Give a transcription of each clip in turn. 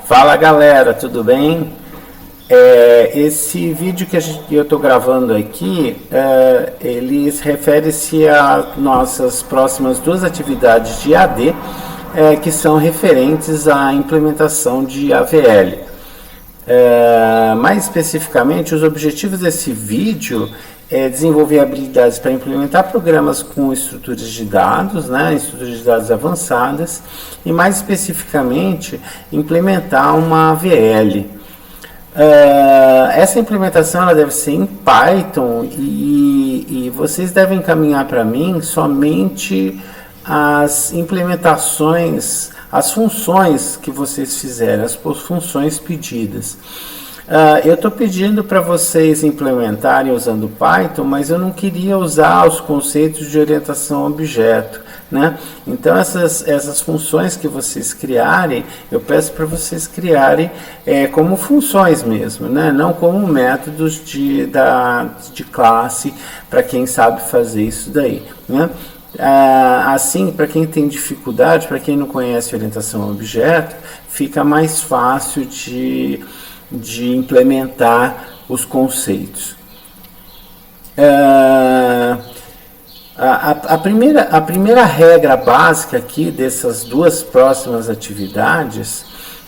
Fala galera, tudo bem? Esse vídeo que eu estou gravando aqui, ele refere-se a nossas próximas duas atividades de AD, que são referentes à implementação de AVL. Mais especificamente, os objetivos desse vídeo é desenvolver habilidades para implementar programas com estruturas de dados, estruturas de dados avançadas, e mais especificamente, implementar uma AVL. Essa implementação ela deve ser em Python e vocês devem encaminhar para mim somente as implementações, as funções que vocês fizeram, as funções pedidas. Eu estou pedindo para vocês implementarem usando Python, mas eu não queria usar os conceitos de orientação a objeto, Então essas funções que vocês criarem, eu peço para vocês criarem como funções mesmo, Não como métodos de classe, para quem sabe fazer isso daí, Assim, para quem tem dificuldade, para quem não conhece orientação a objeto, fica mais fácil de implementar os conceitos. A primeira regra básica aqui dessas duas próximas atividades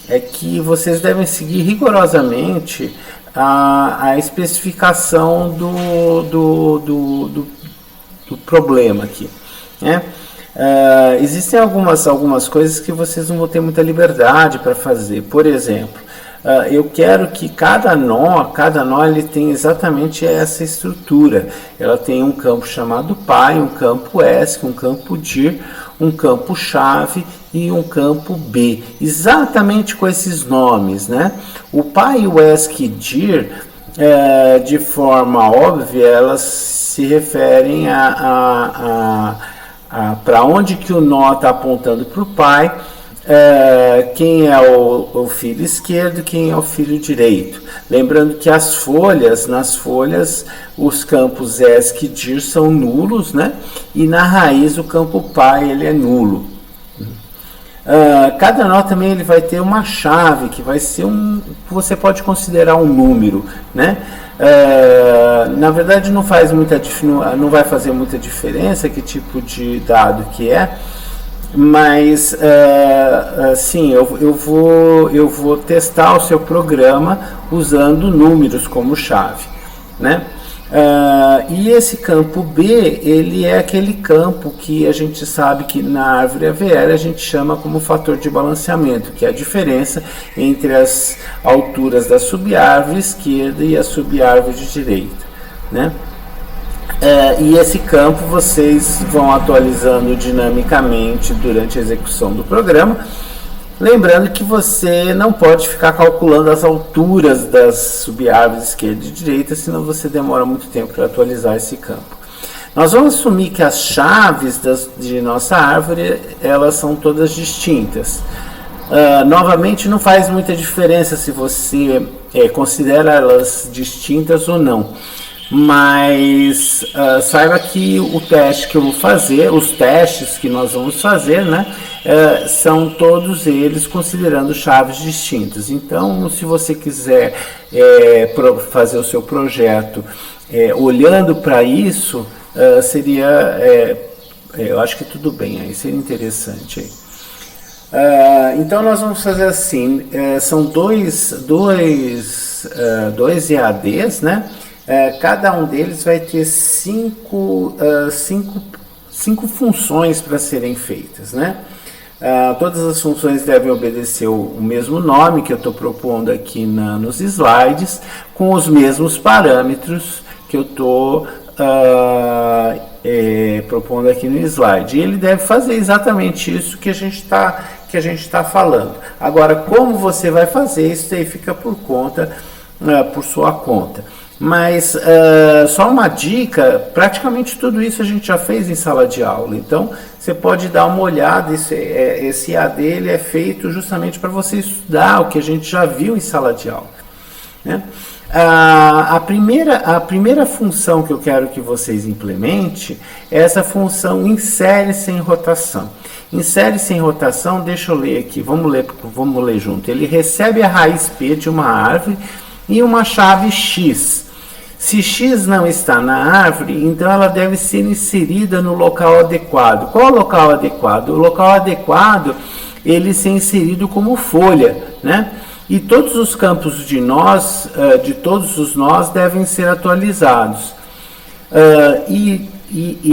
é que vocês devem seguir rigorosamente a especificação do problema aqui, existem algumas coisas que vocês não vão ter muita liberdade para fazer. Por exemplo, eu quero que cada nó ele tem exatamente essa estrutura. Ela tem um campo chamado pi, um campo ASCII, um campo dir, um campo chave e um campo b, exatamente com esses nomes, O pi e o ASCII dir, de forma óbvia, elas se referem para onde que o nó está apontando para o pi, quem é o filho esquerdo, quem é o filho direito. Lembrando que nas folhas, os campos ASCII e dir são nulos, E na raiz o campo pi ele é nulo. Cada nó também ele vai ter uma chave, que vai ser que você pode considerar um número, Na verdade não vai fazer muita diferença que tipo de dado que é, mas sim, eu vou testar o seu programa usando números como chave, e esse campo B, ele é aquele campo que a gente sabe que na árvore AVL a gente chama como fator de balanceamento, que é a diferença entre as alturas da subárvore esquerda e a subárvore de direita, e esse campo vocês vão atualizando dinamicamente durante a execução do programa. Lembrando que você não pode ficar calculando as alturas das subárvores esquerda e direita, senão você demora muito tempo para atualizar esse campo. Nós vamos assumir que as chaves de nossa árvore, elas são todas distintas. Novamente, não faz muita diferença se você considera elas distintas ou não. Mas saiba que o teste que eu vou fazer, os testes que nós vamos fazer, são todos eles considerando chaves distintas. Então, se você quiser fazer o seu projeto olhando para isso, eu acho que tudo bem, aí seria interessante. Então, nós vamos fazer assim, são dois EADs, cada um deles vai ter cinco funções para serem feitas, todas as funções devem obedecer o mesmo nome que eu estou propondo aqui nos slides, com os mesmos parâmetros que eu estou propondo aqui no slide. E ele deve fazer exatamente isso que a gente está falando. Agora, como você vai fazer isso aí fica por sua conta. Mas só uma dica, praticamente tudo isso a gente já fez em sala de aula, então você pode dar uma olhada, esse EAD ele é feito justamente para você estudar o que a gente já viu em sala de aula. A primeira função que eu quero que vocês implementem é essa função insere sem rotação. Insere-se em rotação, deixa eu ler aqui, vamos ler junto. Ele recebe a raiz P de uma árvore e uma chave X. Se X não está na árvore, então ela deve ser inserida no local adequado. Qual é o local adequado? O local adequado, ele ser inserido como folha, né? E todos os campos de nós, de todos os nós, devem ser atualizados. E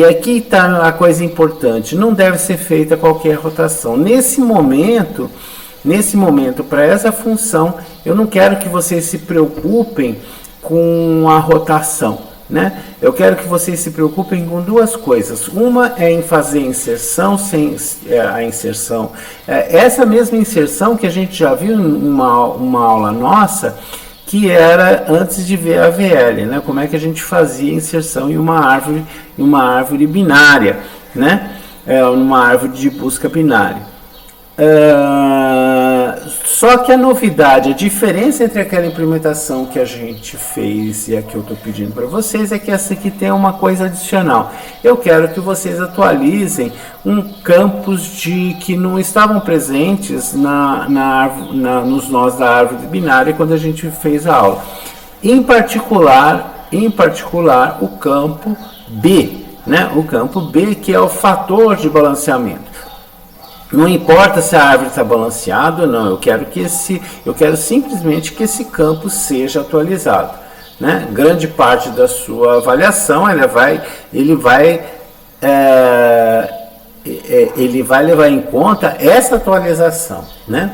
aqui está a coisa importante, não deve ser feita qualquer rotação. Nesse momento, para essa função, eu não quero que vocês se preocupem com a rotação, né? Eu quero que vocês se preocupem com duas coisas. Uma é em fazer inserção, a inserção. Essa mesma inserção que a gente já viu em uma aula nossa, que era antes de ver a VL, né? Como é que a gente fazia inserção em uma árvore binária, né? Numa árvore de busca binária. Só que a novidade, a diferença entre aquela implementação que a gente fez e a que eu estou pedindo para vocês é que essa aqui tem uma coisa adicional. Eu quero que vocês atualizem campos que não estavam presentes nos nós da árvore binária quando a gente fez a aula. Em particular, o campo B, né? O campo B, que é o fator de balanceamento. Não importa se a árvore está balanceada ou não, eu quero simplesmente que esse campo seja atualizado, né? Grande parte da sua avaliação ele vai levar em conta essa atualização, né?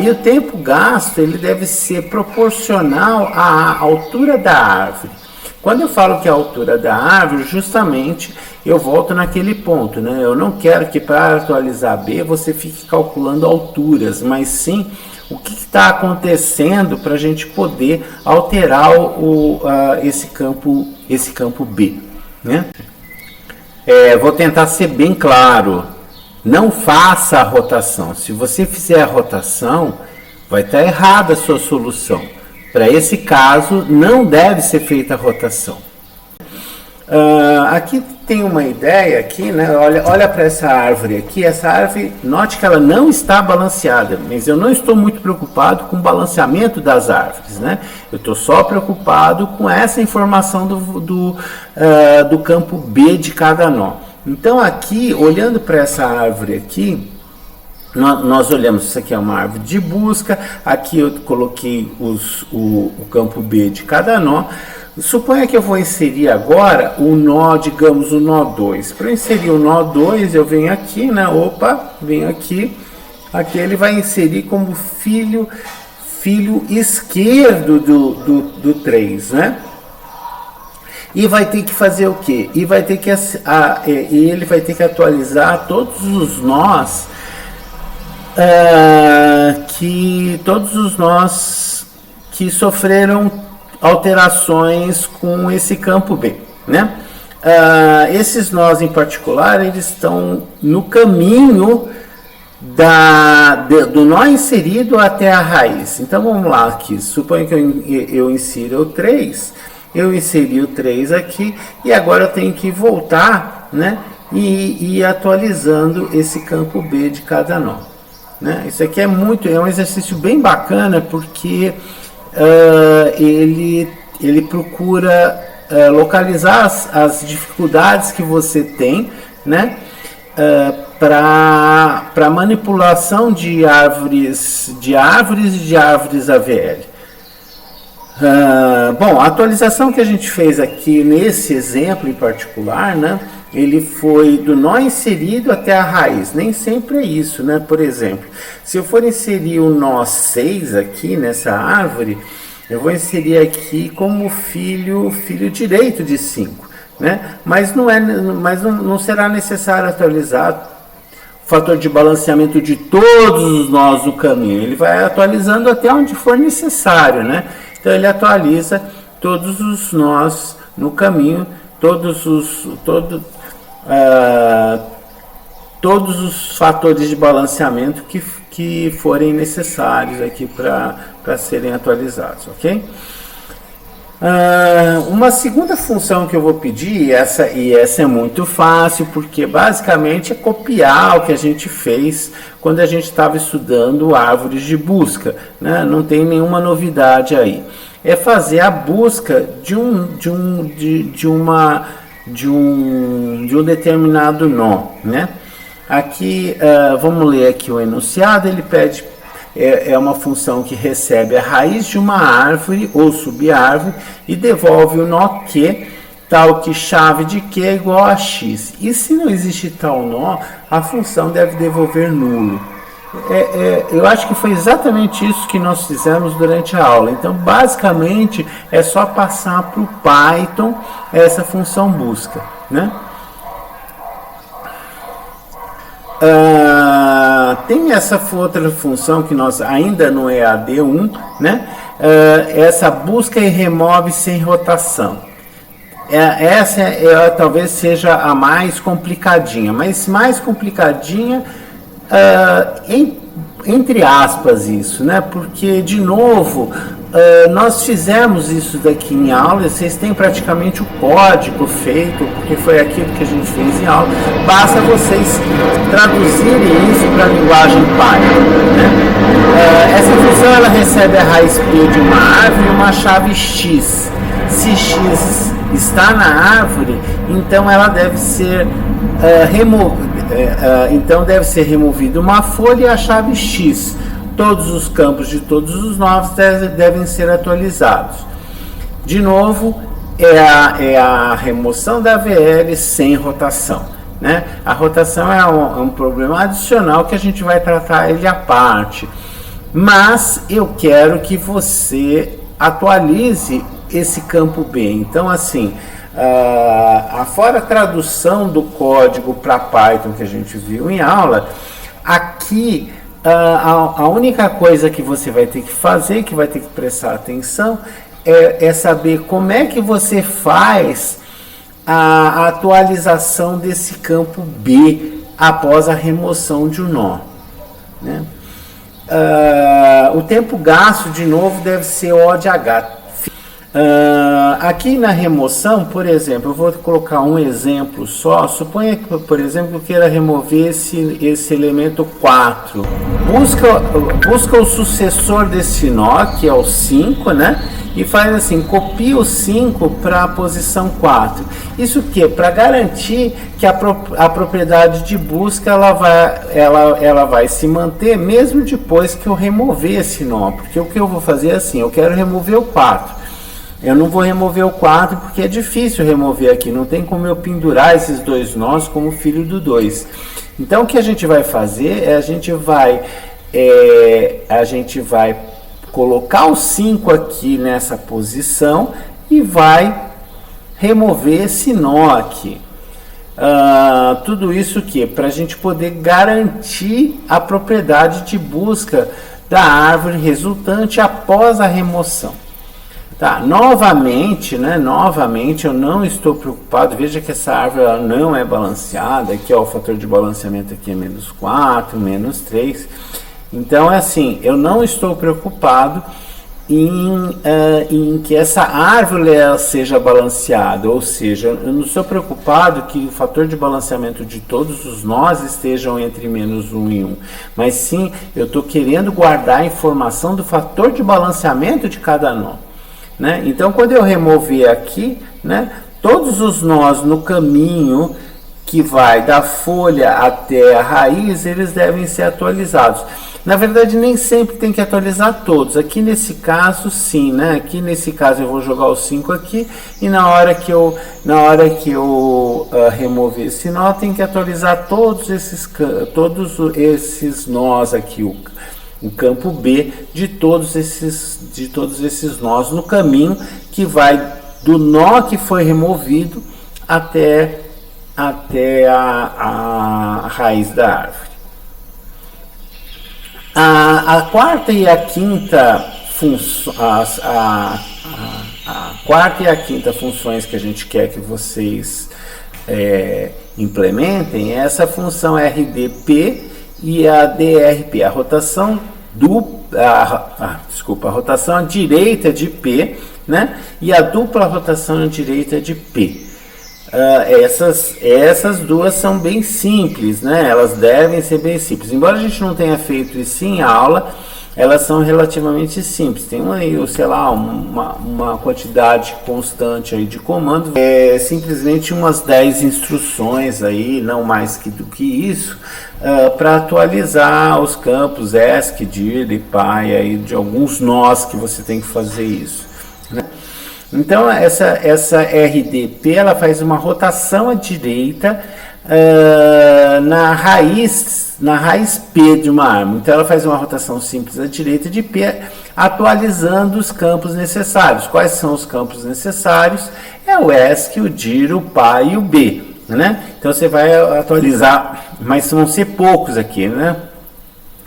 E o tempo gasto ele deve ser proporcional à altura da árvore. Quando eu falo que a altura da árvore, justamente eu volto naquele ponto, né? Eu não quero que para atualizar B você fique calculando alturas, mas sim o que está acontecendo para a gente poder alterar esse campo B, né? Vou tentar ser bem claro. Não faça a rotação. Se você fizer a rotação, vai estar errada a sua solução. Para esse caso, não deve ser feita a rotação. Aqui tem uma ideia, aqui, né? Olha para essa árvore aqui. Essa árvore, note que ela não está balanceada, mas eu não estou muito preocupado com o balanceamento das árvores, né? Eu estou só preocupado com essa informação do campo B de cada nó. Então aqui, olhando para essa árvore aqui, nós olhamos, isso aqui é uma árvore de busca, aqui eu coloquei o campo B de cada nó. Suponha que eu vou inserir agora o nó, digamos, o nó 2. Para inserir o nó 2, eu venho aqui, né? Venho aqui. Aqui ele vai inserir como filho esquerdo do 3, né? E vai ter que fazer o quê? Ele vai ter que atualizar todos os nós que sofreram alterações com esse campo B, né? Esses nós em particular, eles estão no caminho do nó inserido até a raiz. Então vamos lá aqui, suponha que eu insira o 3, eu inseri o 3 aqui e agora eu tenho que voltar, né? E ir atualizando esse campo B de cada nó, né? Isso aqui é um exercício bem bacana porque ele procura localizar as dificuldades que você tem, né? Para manipulação de árvores AVL. Bom, a atualização que a gente fez aqui nesse exemplo em particular, né? Ele foi do nó inserido até a raiz. Nem sempre é isso, né? Por exemplo, se eu for inserir o nó 6 aqui nessa árvore, eu vou inserir aqui como filho direito de 5, né? Mas não será necessário atualizar o fator de balanceamento de todos os nós do caminho. Ele vai atualizando até onde for necessário, né? Então ele atualiza todos os nós no caminho, todos os fatores de balanceamento que forem necessários aqui para serem atualizados, ok? Uma segunda função que eu vou pedir, essa é muito fácil, porque basicamente é copiar o que a gente fez quando a gente estava estudando árvores de busca, né? Não tem nenhuma novidade aí. É fazer a busca de um determinado nó, né? Aqui, vamos ler aqui o enunciado. Ele pede, é uma função que recebe a raiz de uma árvore ou subárvore e devolve o nó Q, tal que chave de Q é igual a x. E se não existe tal nó, a função deve devolver nulo. Eu acho que foi exatamente isso que nós fizemos durante a aula. Então, basicamente, é só passar para o Python essa função busca, né? Tem essa outra função que nós ainda no EAD1, né? Essa busca e remove sem rotação. Essa talvez seja a mais complicadinha, mas mais complicadinha entre aspas isso, né? Porque de novo nós fizemos isso daqui em aula, vocês têm praticamente o código feito, porque foi aquilo que a gente fez em aula. Basta vocês traduzirem isso para a linguagem Python, né? Essa função ela recebe a raiz P de uma árvore e uma chave x. Se x está na árvore, então ela deve ser então deve ser removida uma folha e a chave x. Todos os campos de todos os nós devem ser atualizados. De novo, é a remoção da VL sem rotação, né? A rotação é um problema adicional que a gente vai tratar ele à parte. Mas eu quero que você atualize esse campo B. Então, assim, fora a tradução do código para Python que a gente viu em aula, aqui a única coisa que você vai ter que fazer, que vai ter que prestar atenção, é saber como é que você faz a atualização desse campo B após a remoção de um nó, né? O tempo gasto, de novo, deve ser O de H. Aqui na remoção, por exemplo, eu vou colocar um exemplo só. Suponha que, por exemplo, eu queira remover esse elemento 4. Busca o sucessor desse nó, que é o 5, né? E faz assim, copia o 5 para a posição 4. Isso que para garantir que a propriedade de busca ela vai se manter mesmo depois que eu remover esse nó. Porque o que eu vou fazer é assim, eu quero remover o 4. Eu não vou remover o 4 porque é difícil remover aqui. Não tem como eu pendurar esses dois nós como filho do 2. Então o que a gente vai fazer é a gente vai colocar o 5 aqui nessa posição e vai remover esse nó aqui. Tudo isso que para a gente poder garantir a propriedade de busca da árvore resultante após a remoção. Tá, novamente, eu não estou preocupado. Veja que essa árvore ela não é balanceada. Aqui, ó, o fator de balanceamento aqui é menos 4, menos 3. Então, é assim, eu não estou preocupado em que essa árvore ela seja balanceada. Ou seja, eu não estou preocupado que o fator de balanceamento de todos os nós estejam entre menos 1 e 1. Mas sim, eu estou querendo guardar a informação do fator de balanceamento de cada nó. Né? Então, quando eu remover aqui, né, todos os nós no caminho que vai da folha até a raiz, eles devem ser atualizados. Na verdade, nem sempre tem que atualizar todos. Aqui nesse caso, sim, né? Aqui nesse caso eu vou jogar o 5 aqui e na hora que eu remover esse nó, tem que atualizar todos esses nós aqui, o campo B de todos esses nós no caminho que vai do nó que foi removido até a raiz da árvore. A quarta e a quinta funções que a gente quer que vocês implementem é essa função RDP e a DRP, a rotação à direita de P né? E a dupla rotação à direita de P. Essas duas são bem simples, né? Elas devem ser bem simples. Embora a gente não tenha feito isso em aula, elas são relativamente simples. Tem sei lá, uma quantidade constante aí de comandos. Simplesmente umas 10 instruções aí, não mais do que isso, para atualizar os campos ESC, DIR e PY aí, de alguns nós que você tem que fazer isso, né? Então essa RDP ela faz uma rotação à direita na raiz P de uma arma. Então ela faz uma rotação simples à direita de P, atualizando os campos necessários. Quais são os campos necessários? É o ESC, o DIR, o PY e o B, né? Então você vai atualizar, mas vão ser poucos aqui, né?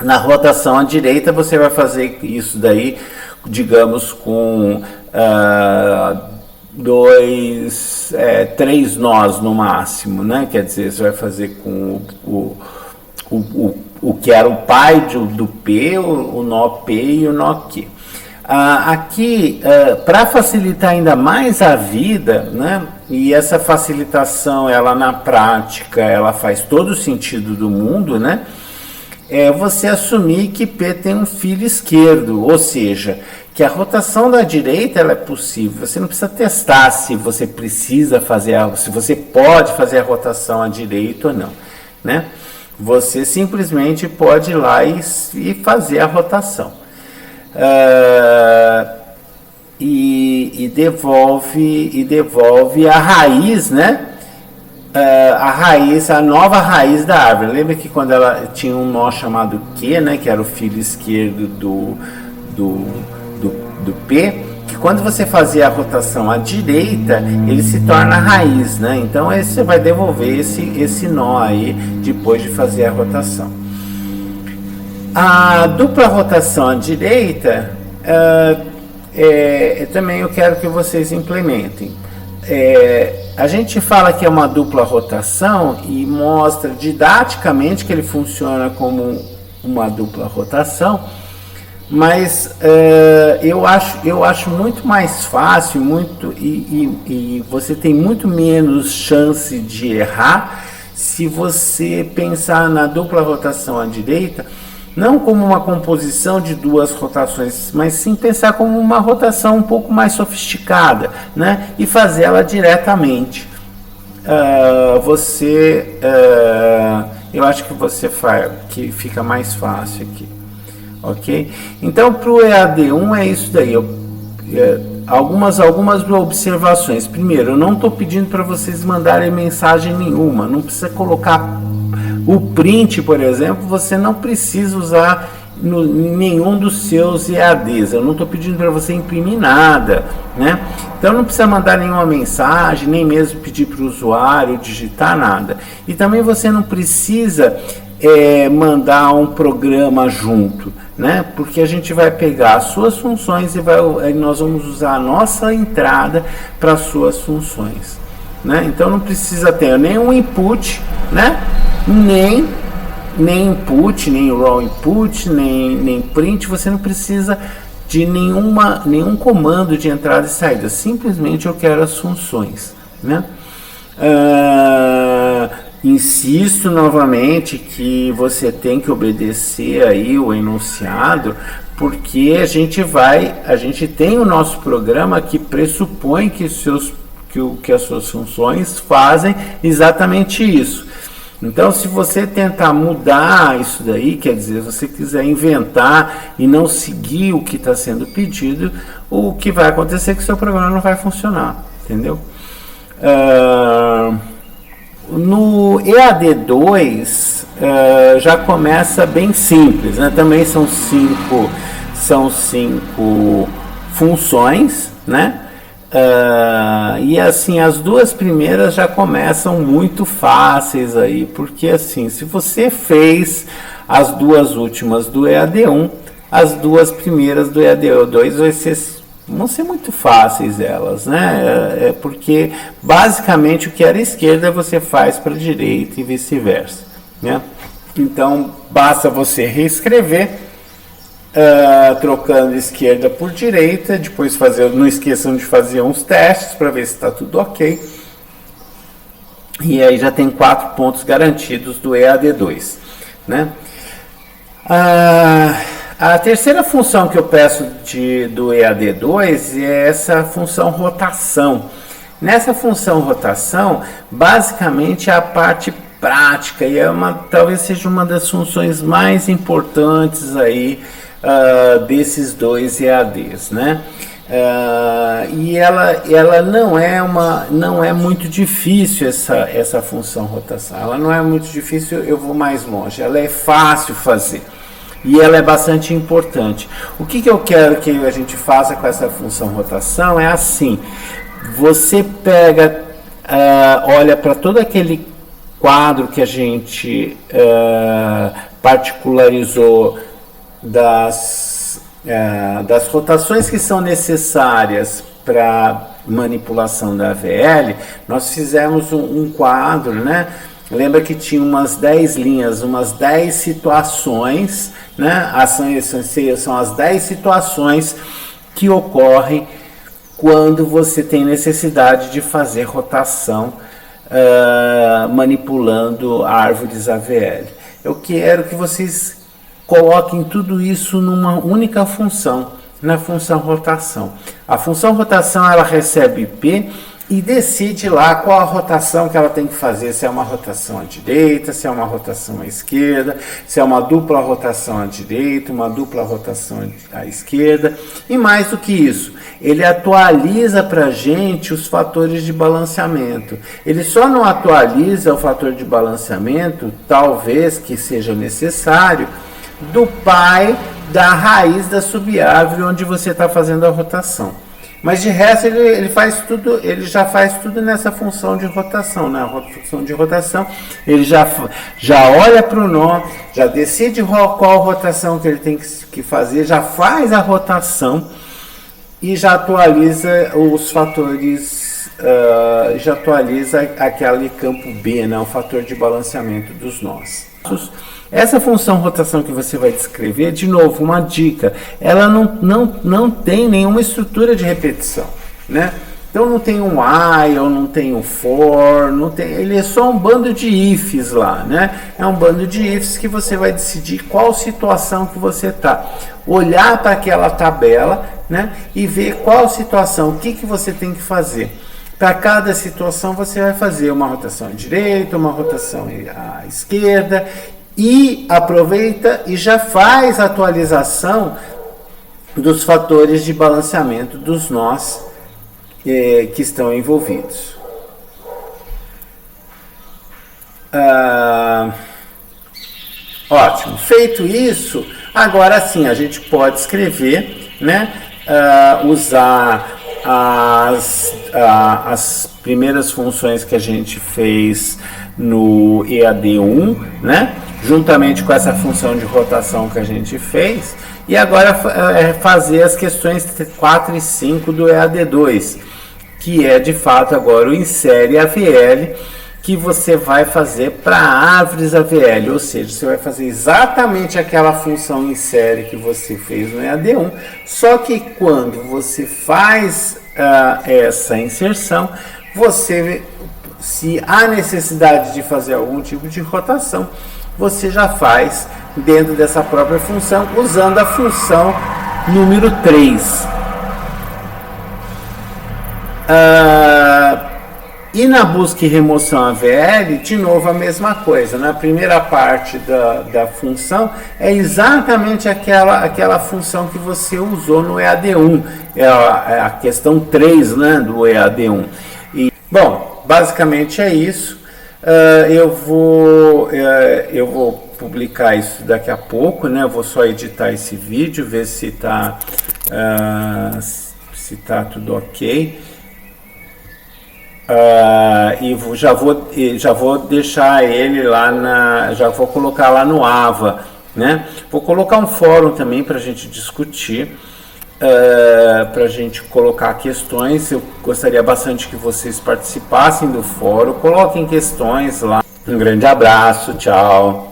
Na rotação à direita você vai fazer isso daí, digamos, com 3 nós no máximo, né? Quer dizer, você vai fazer com o que era o PY do P, o nó P e o nó Q. Aqui, para facilitar ainda mais a vida, né? E essa facilitação, ela na prática, ela faz todo o sentido do mundo, né? Você assumir que P tem um filho esquerdo, ou seja, que a rotação da direita ela é possível. Você não precisa testar se você precisa fazer, se você pode fazer a rotação à direita ou não, né? Você simplesmente pode ir lá e fazer a rotação. E devolve a raiz, né? A nova raiz da árvore. Lembra que quando ela tinha um nó chamado Q, né, que era o filho esquerdo do P, que quando você fazia a rotação à direita, ele se torna raiz, né? Então você vai devolver esse nó aí depois de fazer a rotação. A dupla rotação à direita também eu quero que vocês implementem. A gente fala que é uma dupla rotação e mostra didaticamente que ele funciona como uma dupla rotação, mas eu acho muito mais fácil, e você tem muito menos chance de errar se você pensar na dupla rotação à direita não como uma composição de duas rotações, mas sim pensar como uma rotação um pouco mais sofisticada, né? E fazer ela diretamente. Eu acho que você faz, que fica mais fácil aqui, ok? Então, para o EAD1 é isso daí. Algumas observações. Primeiro, eu não estou pedindo para vocês mandarem mensagem nenhuma. Não precisa colocar o print, por exemplo. Você não precisa usar em nenhum dos seus EADs. Eu não estou pedindo para você imprimir nada, né? Então não precisa mandar nenhuma mensagem, nem mesmo pedir para o usuário digitar nada. E também você não precisa mandar um programa junto, né? Porque a gente vai pegar as suas funções e nós vamos usar a nossa entrada para as suas funções, né? Então não precisa ter nenhum input, né? Nem input, nem raw input, nem print. Você não precisa de nenhum comando de entrada e saída. Simplesmente eu quero as funções, né? Insisto novamente que você tem que obedecer aí o enunciado, porque a gente tem o nosso programa que pressupõe que as suas funções fazem exatamente isso. Então, se você tentar mudar isso daí, quer dizer, se você quiser inventar e não seguir o que está sendo pedido, o que vai acontecer é que o seu programa não vai funcionar, entendeu? No EAD2 já começa bem simples, né? Também são cinco funções, né? E assim, as duas primeiras já começam muito fáceis aí, porque assim, se você fez as duas últimas do EAD1, as duas primeiras do EAD2 vão ser muito fáceis elas, né? Porque basicamente o que era esquerda você faz para a direita e vice-versa, né? Então basta você reescrever trocando esquerda por direita, depois não esqueçam de fazer uns testes para ver se está tudo ok. E aí já tem 4 pontos garantidos do EAD2, né? A terceira função que eu peço do EAD2 é essa função rotação. Nessa função rotação, basicamente é a parte prática e talvez seja uma das funções mais importantes aí desses 2 EADs, né? E ela não é muito difícil essa função rotação. Ela não é muito difícil, eu vou mais longe. Ela é fácil fazer e ela é bastante importante. O que eu quero que a gente faça com essa função rotação é assim: você pega, olha para todo aquele quadro que a gente particularizou das rotações que são necessárias para manipulação da AVL. Nós fizemos um quadro, né? Lembra que tinha umas 10 linhas, umas 10 situações, né? São as 10 situações que ocorrem quando você tem necessidade de fazer rotação manipulando árvores AVL. Eu quero que vocês coloquem tudo isso numa única função, na função rotação. A função rotação, ela recebe P e decide lá qual a rotação que ela tem que fazer, se é uma rotação à direita, se é uma rotação à esquerda, se é uma dupla rotação à direita, uma dupla rotação à esquerda, e mais do que isso, ele atualiza para a gente os fatores de balanceamento. Ele só não atualiza o fator de balanceamento, talvez que seja necessário, do pai da raiz da subárvore onde você está fazendo a rotação. Mas de resto ele faz tudo, ele já faz tudo nessa função de rotação, né? A função de rotação, ele já olha para o nó, já decide qual rotação que ele tem que fazer, já faz a rotação e já atualiza os fatores, já atualiza aquele campo B, né? O fator de balanceamento dos nós. Essa função rotação que você vai descrever, de novo, uma dica, ela não tem nenhuma estrutura de repetição, né? Então não tem um while, não tem um for, não tem, ele é só um bando de ifs lá, né? É um bando de ifs que você vai decidir qual situação que você está. Olhar para aquela tabela, né? E ver qual situação, o que você tem que fazer. Para cada situação você vai fazer uma rotação à direita, uma rotação à esquerda, e aproveita e já faz a atualização dos fatores de balanceamento dos nós que estão envolvidos. Ótimo. Feito isso, agora sim a gente pode escrever, né? Usar as primeiras funções que a gente fez no EAD1, né? Juntamente com essa função de rotação que a gente fez, e agora fazer as questões 4 e 5 do EAD2, que é de fato agora o insere AVL, que você vai fazer para árvores AVL, ou seja, você vai fazer exatamente aquela função insere que você fez no EAD1, só que quando você faz essa inserção, se há necessidade de fazer algum tipo de rotação, você já faz dentro dessa própria função, usando a função número 3. E na busca e remoção AVL, de novo a mesma coisa. Na primeira parte da função, é exatamente aquela função que você usou no EAD1. É a questão 3, né, do EAD1. Bom, basicamente é isso. Eu vou publicar isso daqui a pouco, né? Eu vou só editar esse vídeo, ver se tá tudo ok. E já vou deixar ele lá já vou colocar lá no AVA, né? Vou colocar um fórum também para a gente discutir. Para a gente colocar questões. Eu gostaria bastante que vocês participassem do fórum, coloquem questões lá. Um grande abraço, tchau.